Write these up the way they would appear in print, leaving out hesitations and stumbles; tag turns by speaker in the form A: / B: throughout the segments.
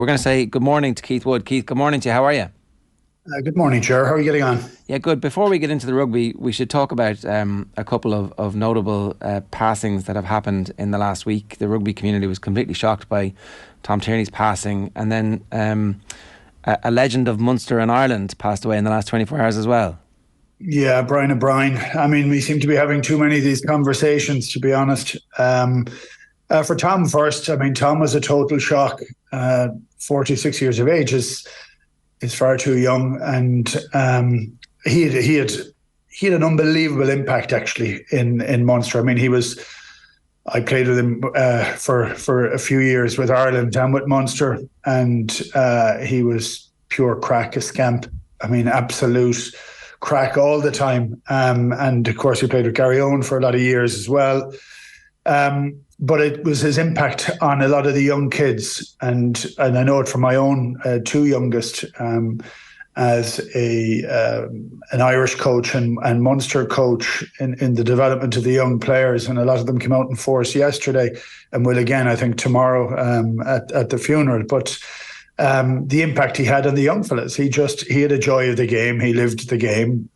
A: We're going to say good morning to Keith Wood. Keith, good morning to you. How are you?
B: Good morning, Ger. How are you getting on?
A: Yeah, good. Before we get into the rugby, we should talk about a couple of notable passings that have happened in the last week. The rugby community was completely shocked by Tom Tierney's passing, and then a legend of Munster and Ireland passed away in the last 24 hours as well.
B: Yeah, Brian O'Brien. I mean, we seem to be having too many of these conversations, to be honest. For Tom first, I mean, Tom was a total shock. 46 years of age is far too young, and he had an unbelievable impact actually in Munster. I mean, I played with him for a few years with Ireland and with Munster, and he was pure crack, a scamp. I mean, absolute crack all the time. And of course, he played with Gary Owen for a lot of years as well. But it was his impact on a lot of the young kids, and I know it from my own two youngest, as an Irish coach and Munster coach in the development of the young players, and a lot of them came out in force yesterday, and will again, I think, tomorrow at the funeral. But the impact he had on the young fellas, he had a joy of the game. He lived the game.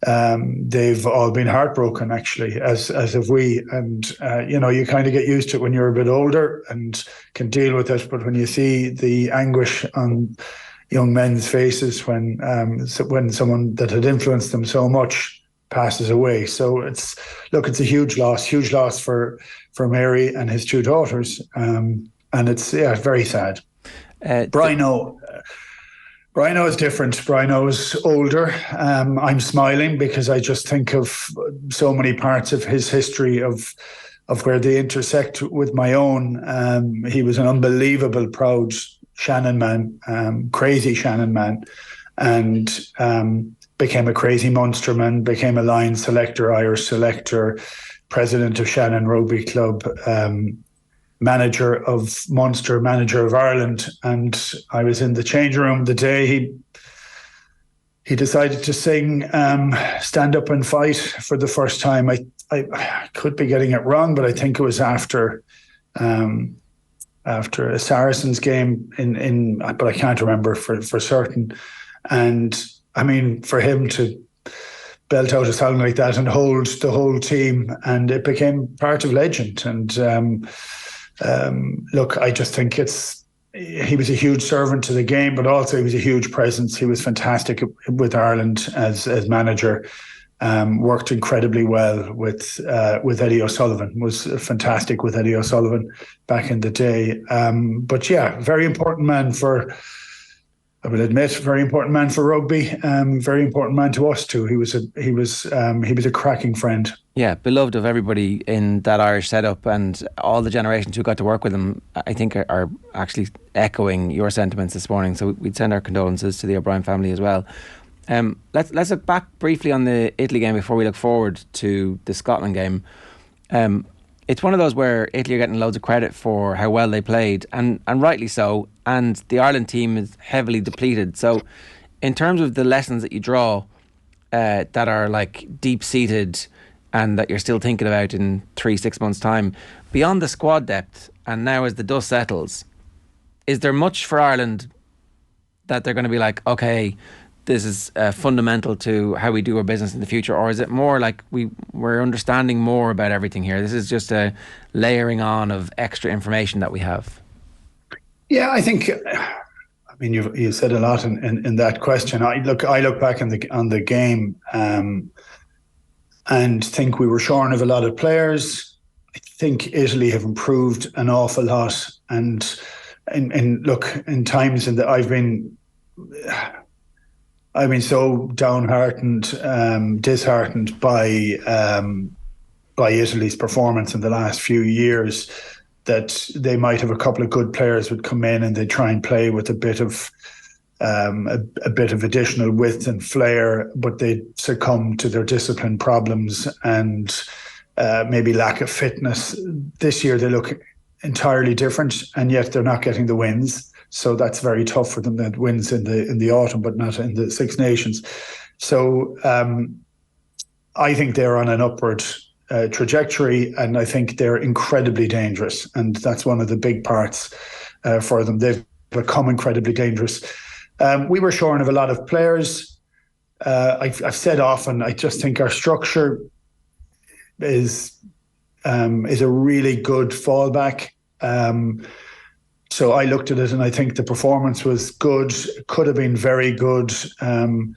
B: They've all been heartbroken, actually, as have we. And, you kind of get used to it when you're a bit older and can deal with it. But when you see the anguish on young men's faces when someone that had influenced them so much passes away. So it's a huge loss for Mary and his two daughters. And it's, very sad. Brian is different. Brian is older. I'm smiling because I just think of so many parts of his history of where they intersect with my own. He was an unbelievable, proud Shannon man, crazy Shannon man, and became a crazy Munster man, became a Lions selector, Irish selector, president of Shannon Rugby Club, manager of Munster, manager of Ireland. And I was in the change room the day he decided to sing Stand Up and Fight for the first time. I could be getting it wrong, but I think it was after a Saracens game but I can't remember for certain. And I mean, for him to belt out a song like that and hold the whole team, and it became part of legend. And I just think he was a huge servant to the game, but also he was a huge presence. He was fantastic with Ireland as manager. Worked incredibly well with Eddie O'Sullivan. Was fantastic with Eddie O'Sullivan back in the day. But yeah, very important man I will admit, very important man for rugby. Very important man to us too. He was a cracking friend.
A: Yeah, beloved of everybody in that Irish setup, and all the generations who got to work with him, I think, are actually echoing your sentiments this morning. So we'd send our condolences to the O'Brien family as well. Let's look back briefly on the Italy game before we look forward to the Scotland game. It's one of those where Italy are getting loads of credit for how well they played, and rightly so, and the Ireland team is heavily depleted. So in terms of the lessons that you draw that are like deep-seated and that you're still thinking about in 3-6 months' time, beyond the squad depth, and now as the dust settles, is there much for Ireland that they're going to be like, okay, this is fundamental to how we do our business in the future? Or is it more like we're understanding more about everything here? This is just a layering on of extra information that we have.
B: Yeah, I think, I mean, you said a lot in that question. I look back on the game and think we were shorn of a lot of players. I think Italy have improved an awful lot. And in times that I've been so downhearted, disheartened by Italy's performance in the last few years, that they might have a couple of good players would come in and they try and play with a bit of additional width and flair, but they succumb to their discipline problems and maybe lack of fitness. This year they look entirely different, and yet they're not getting the wins. So that's very tough for them. That wins in the autumn, but not in the Six Nations. So I think they're on an upward trajectory, and I think they're incredibly dangerous. And that's one of the big parts for them. They've become incredibly dangerous. We were shorn of a lot of players. I've said often, I just think our structure is a really good fallback. So I looked at it and I think the performance was good. It could have been very good. The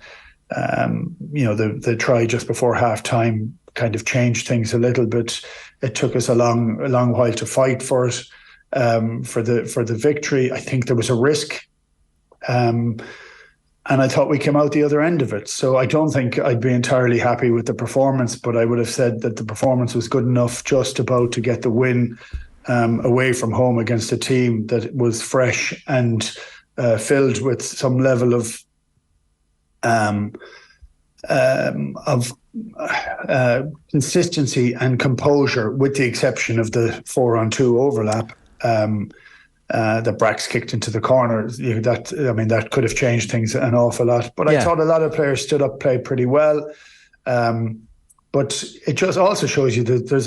B: try just before half time kind of changed things a little bit. It took us a long while to fight for it, for the victory. I think there was a risk. And I thought we came out the other end of it. So I don't think I'd be entirely happy with the performance, but I would have said that the performance was good enough just about to get the win away from home against a team that was fresh and filled with some level of consistency and composure, with the exception of the 4-on-2 overlap that Brax kicked into the corner. That could have changed things an awful lot. But I thought a lot of players stood up, played pretty well. But it just also shows you that there's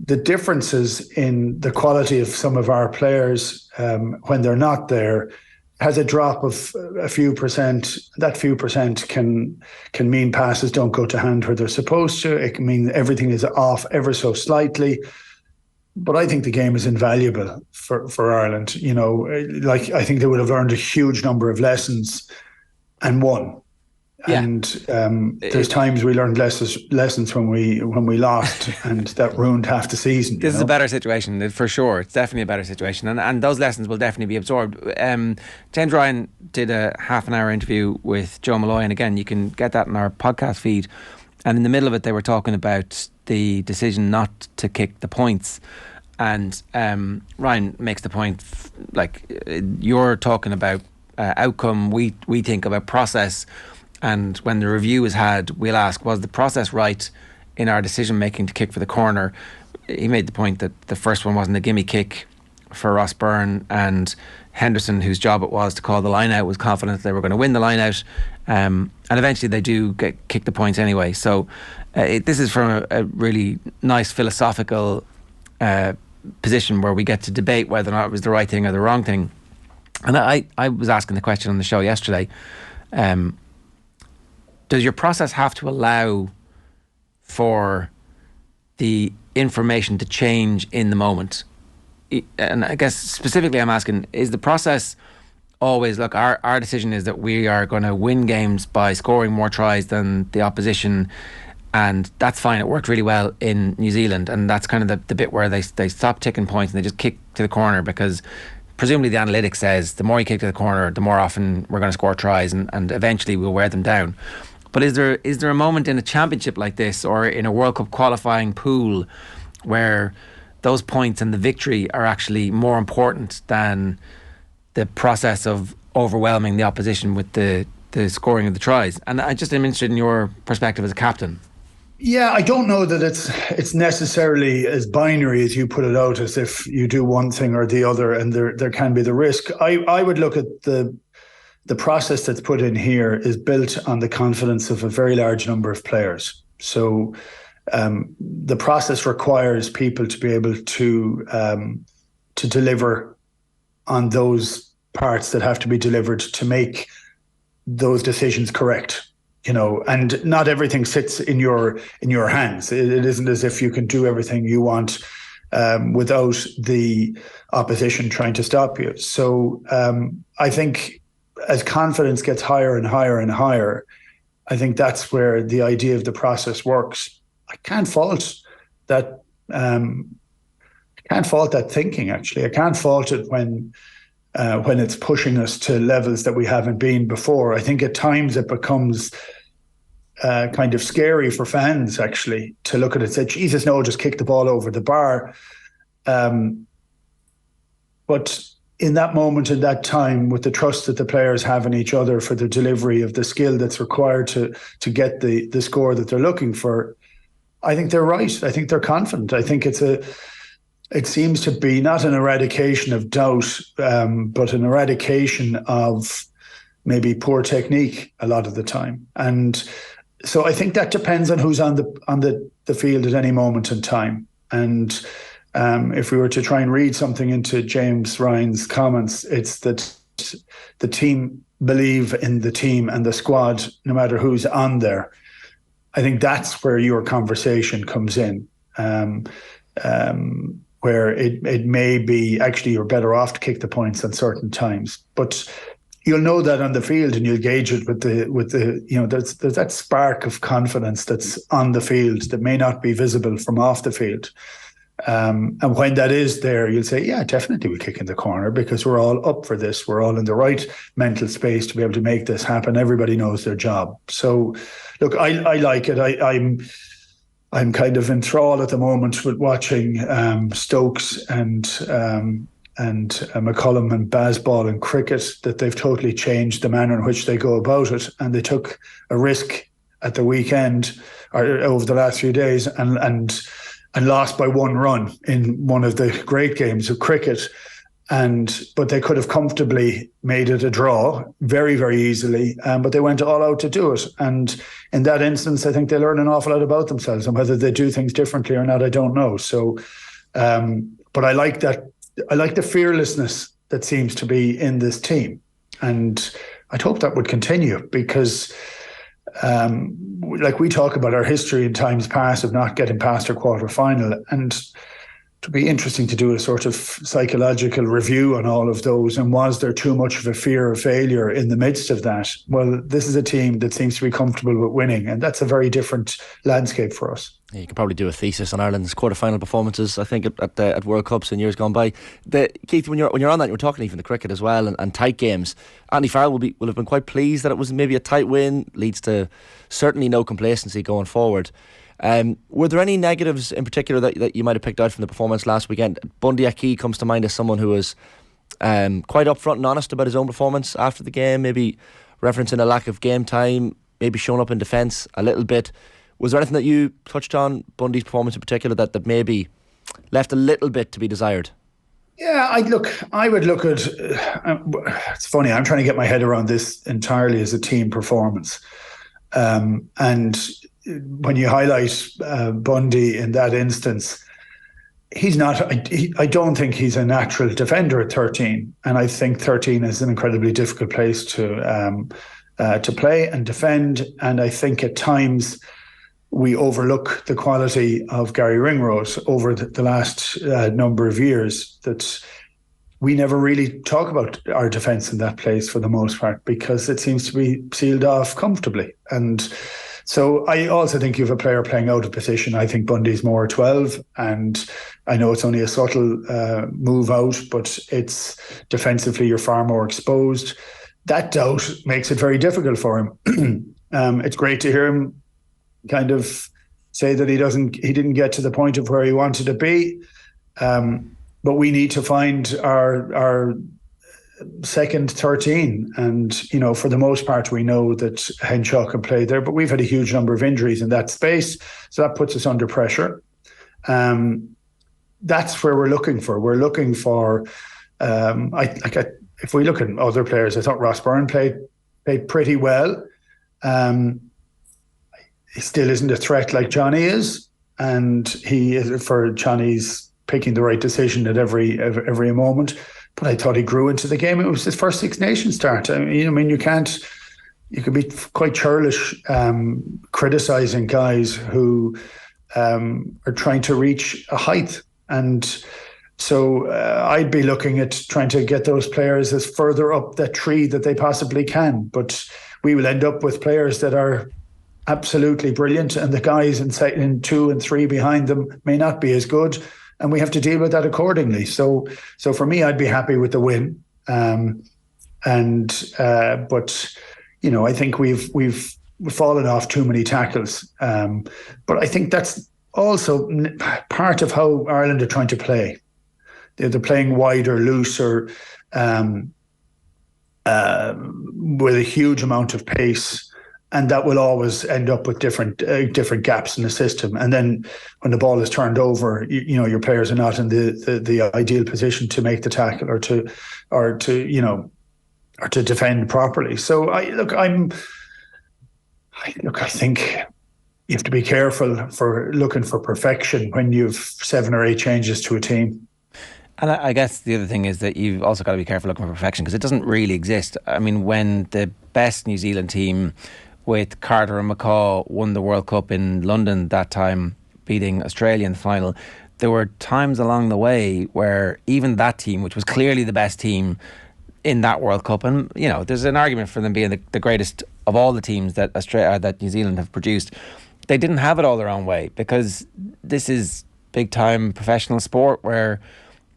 B: the differences in the quality of some of our players when they're not there has a drop of a few percent. That few percent can mean passes don't go to hand where they're supposed to. It can mean everything is off ever so slightly. But I think the game is invaluable for Ireland. I think they would have learned a huge number of lessons and won. Yeah. And there's times we learned lessons when we lost, and that ruined half the season.
A: This is a better situation, for sure. It's definitely a better situation, and those lessons will definitely be absorbed. James Ryan did a half-an-hour interview with Joe Malloy, and again, you can get that in our podcast feed. And in the middle of it, they were talking about the decision not to kick the points. And Ryan makes the point, you're talking about outcome, we think about process. And when the review is had, we'll ask, was the process right in our decision making to kick for the corner? He made the point that the first one wasn't a gimme kick for Ross Byrne, and Henderson, whose job it was to call the line out, was confident they were going to win the line out, and eventually they do kick the points anyway. So this is from a really nice philosophical position where we get to debate whether or not it was the right thing or the wrong thing. And I was asking the question on the show yesterday, does your process have to allow for the information to change in the moment? And I guess specifically I'm asking, is the process always, look, our decision is that we are going to win games by scoring more tries than the opposition, and that's fine, it worked really well in New Zealand, and that's kind of the bit where they stop ticking points and they just kick to the corner, because presumably the analytics says the more you kick to the corner, the more often we're going to score tries, and eventually we'll wear them down. But is there a moment in a championship like this, or in a World Cup qualifying pool, where those points and the victory are actually more important than the process of overwhelming the opposition with the scoring of the tries? And I just am interested in your perspective as a captain.
B: Yeah, I don't know that it's necessarily as binary as you put it out, as if you do one thing or the other, and there can be the risk. I would look at the process that's put in here is built on the confidence of a very large number of players. So the process requires people to be able to deliver on those parts that have to be delivered to make those decisions correct. And not everything sits in your hands. It isn't as if you can do everything you want without the opposition trying to stop you. So I think as confidence gets higher and higher and higher, I think that's where the idea of the process works. I can't fault that. Thinking. Actually, I can't fault it when it's pushing us to levels that we haven't been before. I think at times it becomes kind of scary for fans, actually, to look at it and say, Jesus, no, just kick the ball over the bar. But in that moment, in that time, with the trust that the players have in each other for the delivery of the skill that's required to get the score that they're looking for, I think they're right. I think they're confident. I think it seems to be not an eradication of doubt, but an eradication of maybe poor technique a lot of the time. And so I think that depends on who's on the field at any moment in time. And if we were to try and read something into James Ryan's comments, it's that the team believe in the team and the squad, no matter who's on there. I think that's where your conversation comes in, where it may be actually you're better off to kick the points at certain times, but you'll know that on the field, and you'll gauge it with the there's that spark of confidence that's on the field that may not be visible from off the field. And when that is there, you'll say, yeah, definitely we'll kick in the corner because we're all up for this. We're all in the right mental space to be able to make this happen. Everybody knows their job. So, look, I like it. I'm kind of enthralled at the moment with watching Stokes and McCullum and Bazball in cricket, that they've totally changed the manner in which they go about it. And they took a risk at the weekend or over the last few days and lost by 1 run in one of the great games of cricket. But they could have comfortably made it a draw very, very easily. But they went all out to do it. And in that instance, I think they learn an awful lot about themselves, and whether they do things differently or not, I don't know. So, but I like that. I like the fearlessness that seems to be in this team. And I'd hope that would continue because, like we talk about our history in times past of not getting past our quarter final, and it'd be interesting to do a sort of psychological review on all of those. And was there too much of a fear of failure in the midst of that? Well, this is a team that seems to be comfortable with winning, and that's a very different landscape for us.
C: Yeah, you could probably do a thesis on Ireland's quarter-final performances, I think, at World Cups in years gone by. Keith, when you're on that, you're talking even the cricket as well and tight games. Andy Farrell will have been quite pleased that it was maybe a tight win, leads to certainly no complacency going forward. Were there any negatives in particular that you might have picked out from the performance last weekend? Bundy Aki comes to mind as someone who was quite upfront and honest about his own performance after the game, maybe referencing a lack of game time, maybe showing up in defence a little bit. Was there anything that you touched on, Bundy's performance in particular, that maybe left a little bit to be desired?
B: Yeah, I would look at, it's funny, I'm trying to get my head around this entirely as a team performance. And when you highlight Bundy in that instance, he's not, I don't think he's a natural defender at 13. And I think 13 is an incredibly difficult place to play and defend. And I think at times we overlook the quality of Gary Ringrose over the last number of years, that we never really talk about our defence in that place for the most part, because it seems to be sealed off comfortably. And so I also think you have a player playing out of position. I think Bundy's more 12, and I know it's only a subtle move out, but it's defensively you're far more exposed. That doubt makes it very difficult for him. It's great to hear him kind of say that he didn't get to the point of where he wanted to be. But we need to find our second 13. And, for the most part, we know that Henshaw can play there, but we've had a huge number of injuries in that space. So that puts us under pressure. That's where we're looking for. We're looking for, if we look at other players, I thought Ross Byrne played pretty well. He still isn't a threat like Johnny is. And he is, for Johnny's picking the right decision at every moment. But I thought he grew into the game. It was his first Six Nations start. You could be quite churlish criticising guys who are trying to reach a height. And so I'd be looking at trying to get those players as further up that tree that they possibly can. But we will end up with players that are absolutely brilliant, and the guys in 2 and 3 behind them may not be as good. And we have to deal with that accordingly. So for me, I'd be happy with the win. But I think we've fallen off too many tackles. But I think that's also part of how Ireland are trying to play. They're playing wider, looser, with a huge amount of pace. And that will always end up with different gaps in the system. And then when the ball is turned over, your players are not in the ideal position to make the tackle or to defend properly. So I think you have to be careful for looking for perfection when you've 7 or 8 changes to a team.
A: And I guess the other thing is that you've also got to be careful looking for perfection, because it doesn't really exist. I mean, when the best New Zealand team with Carter and McCaw won the World Cup in London that time, beating Australia in the final, there were times along the way where even that team, which was clearly the best team in that World Cup, and you know, there's an argument for them being the greatest of all the teams that that New Zealand have produced, they didn't have it all their own way, because this is big time professional sport where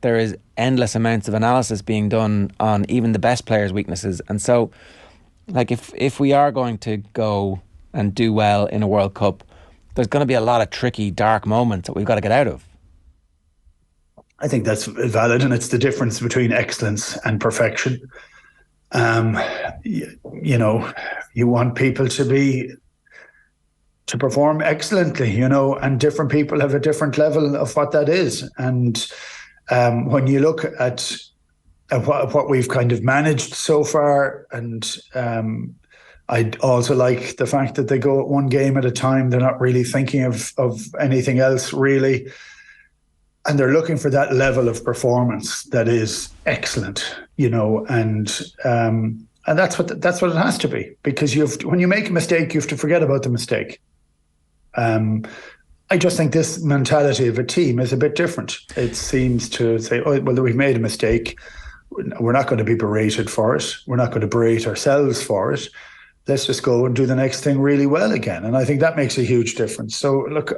A: there is endless amounts of analysis being done on even the best players' weaknesses. And so, like, if we are going to go and do well in a World Cup, there's going to be a lot of tricky, dark moments that we've got to get out of.
B: I think that's valid, and it's the difference between excellence and perfection. You know, you want people to perform excellently, you know, and different people have a different level of what that is. And when you look at what we've kind of managed so far, and I also like the fact that they go at one game at a time. They're not really thinking of anything else, really. And they're looking for that level of performance that is excellent, you know, and that's what it has to be, because when you make a mistake, you have to forget about the mistake. I just think this mentality of a team is a bit different. It seems to say, oh, well, we've made a mistake. We're not going to be berated for it. We're not going to berate ourselves for it. Let's just go and do the next thing really well again. And I think that makes a huge difference. So look,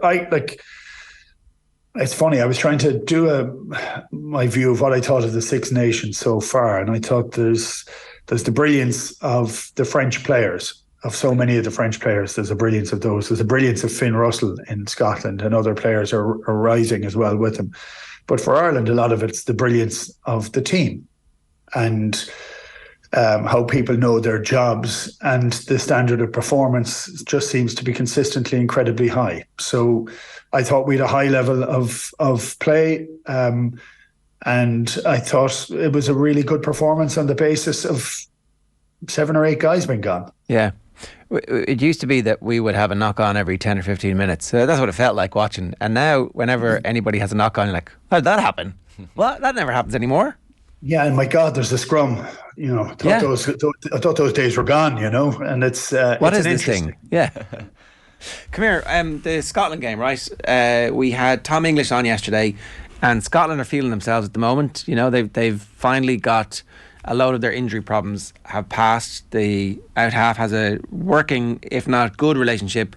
B: it's funny. I was trying to do my view of what I thought of the Six Nations so far, and I thought there's the brilliance of the French players, of so many of the French players. There's a brilliance of those. There's a brilliance of Finn Russell in Scotland, and other players are rising as well with him. But for Ireland, a lot of it's the brilliance of the team, and how people know their jobs, and the standard of performance just seems to be consistently incredibly high. So I thought we had a high level of play, and I thought it was a really good performance on the basis of 7 or 8 guys being gone.
A: Yeah. It used to be that we would have a knock-on every 10 or 15 minutes. That's what it felt like watching. And now, whenever anybody has a knock-on, you're like, how did that happen? Well, that never happens anymore.
B: Yeah, and my God, there's a scrum. You know, I thought those days were gone, you know, and it's
A: what is this thing? Yeah. Come here, the Scotland game, right? We had Tom English on yesterday, and Scotland are feeling themselves at the moment. You know, they've finally got a load of their injury problems have passed. The out half has a working, if not good, relationship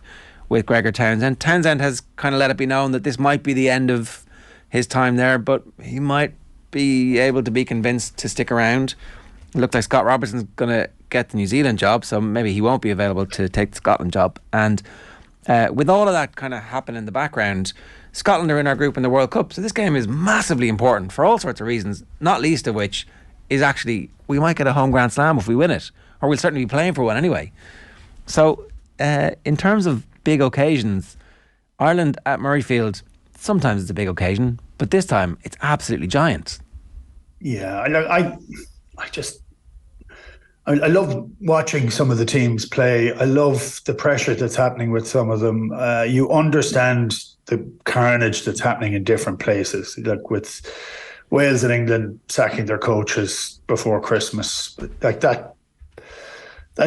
A: with Gregor Townsend. Townsend has kind of let it be known that this might be the end of his time there, but he might be able to be convinced to stick around. It looked like Scott Robertson's going to get the New Zealand job, so maybe he won't be available to take the Scotland job. And with all of that kind of happening in the background, Scotland are in our group in the World Cup, so this game is massively important for all sorts of reasons, not least of which is actually we might get a home Grand Slam if we win it, or we'll certainly be playing for one anyway. So in terms of big occasions, Ireland at Murrayfield, sometimes it's a big occasion, but this time it's absolutely giant.
B: Yeah, I love watching some of the teams play. I love the pressure that's happening with some of them. You understand the carnage that's happening in different places, like with Wales and England sacking their coaches before Christmas. Like that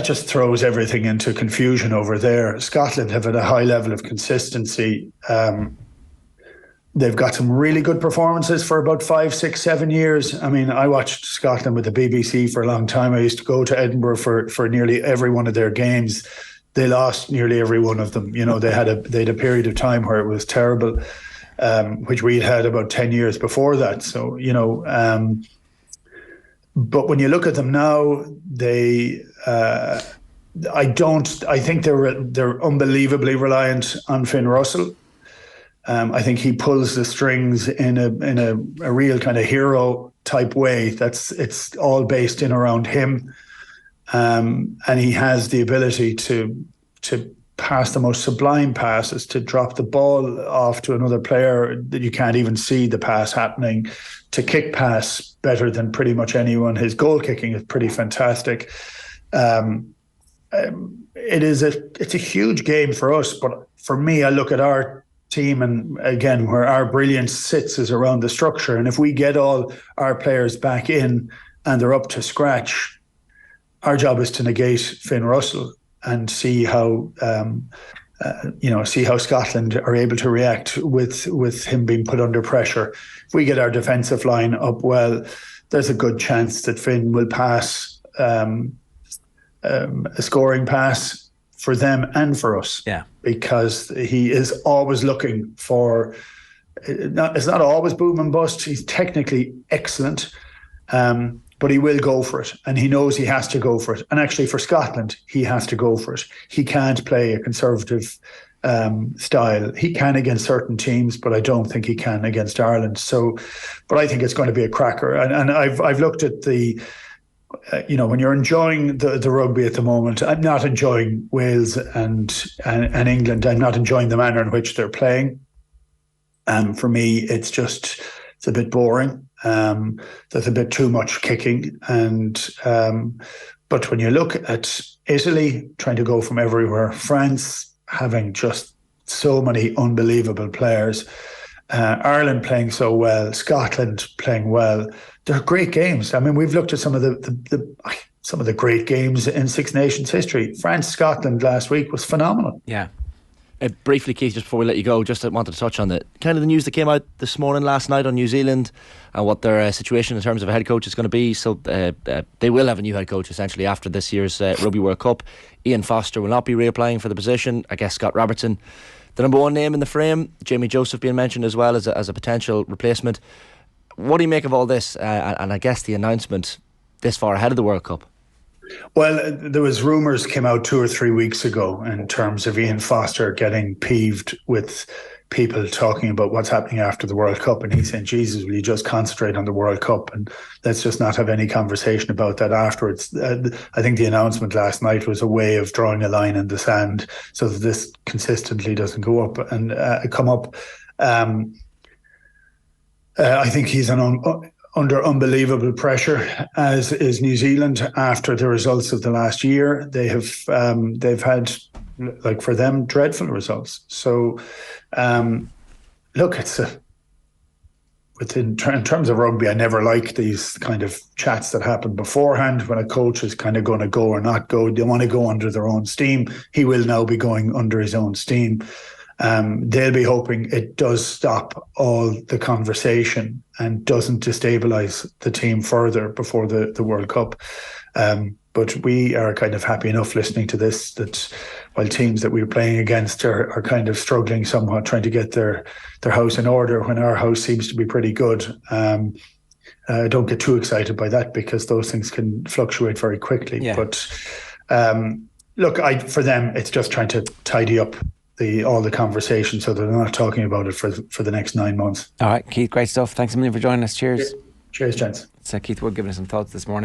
B: just throws everything into confusion over there. Scotland have had a high level of consistency. They've got some really good performances for about 5, 6, 7 years. I mean, I watched Scotland with the BBC for a long time. I used to go to Edinburgh for nearly every one of their games. They lost nearly every one of them. You know, they had a period of time where it was terrible, which we had about 10 years before that. So, you know, but when you look at them now, I think they're unbelievably reliant on Finn Russell. I think he pulls the strings in a real kind of hero type way. It's all based in around him, and he has the ability to pass the most sublime passes, to drop the ball off to another player that you can't even see the pass happening, to kick pass better than pretty much anyone. His goal kicking is pretty fantastic. it's a huge game for us. But for me, I look at our team, and again, where our brilliance sits is around the structure. And if we get all our players back in and they're up to scratch, our job is to negate Finn Russell and see how Scotland are able to react with him being put under pressure. If we get our defensive line up well, there's a good chance that Finn will pass a scoring pass for them and for us.
A: Yeah,
B: because he is always looking for. It's not always boom and bust. He's technically excellent. But he will go for it, and he knows he has to go for it. And actually, for Scotland, he has to go for it. He can't play a conservative style. He can against certain teams, but I don't think he can against Ireland. So, but I think it's going to be a cracker. And I've looked at the, when you're enjoying the rugby at the moment, I'm not enjoying Wales and England. I'm not enjoying the manner in which they're playing. For me, it's a bit boring. There's a bit too much kicking, but when you look at Italy trying to go from everywhere, France having just so many unbelievable players, Ireland playing so well, Scotland playing well, they're great games. I mean, we've looked at some of the great games in Six Nations history. France-Scotland last week was phenomenal.
A: Yeah.
C: Briefly, Keith, just before we let you go, just wanted to touch on the news that came out this morning, last night on New Zealand, and what their situation in terms of a head coach is going to be. So they will have a new head coach essentially after this year's Rugby World Cup. Ian Foster will not be reapplying for the position. I guess Scott Robertson, the number one name in the frame. Jamie Joseph being mentioned as well as a potential replacement. What do you make of all this? And I guess the announcement this far ahead of the World Cup?
B: Well, there was rumours came out 2 or 3 weeks ago in terms of Ian Foster getting peeved with people talking about what's happening after the World Cup, and he's saying, Jesus, will you just concentrate on the World Cup and let's just not have any conversation about that afterwards. I think the announcement last night was a way of drawing a line in the sand so that this consistently doesn't go up and come up. I think he's under unbelievable pressure, as is New Zealand after the results of the last year. They've had, like, for them, dreadful results. So, look, in terms of rugby, I never like these kind of chats that happen beforehand when a coach is kind of going to go or not go. They want to go under their own steam. He will now be going under his own steam. They'll be hoping it does stop all the conversation and doesn't destabilise the team further before the World Cup. But we are kind of happy enough listening to this, that while teams that we're playing against are kind of struggling somewhat, trying to get their house in order when our house seems to be pretty good. Don't get too excited by that, because those things can fluctuate very quickly. Yeah. But look, for them, it's just trying to tidy up all the conversation so they're not talking about it for the next 9 months.
A: All right, Keith, great stuff. Thanks a million for joining us. Cheers.
B: Cheers, gents.
A: It's Keith Wood giving us some thoughts this morning.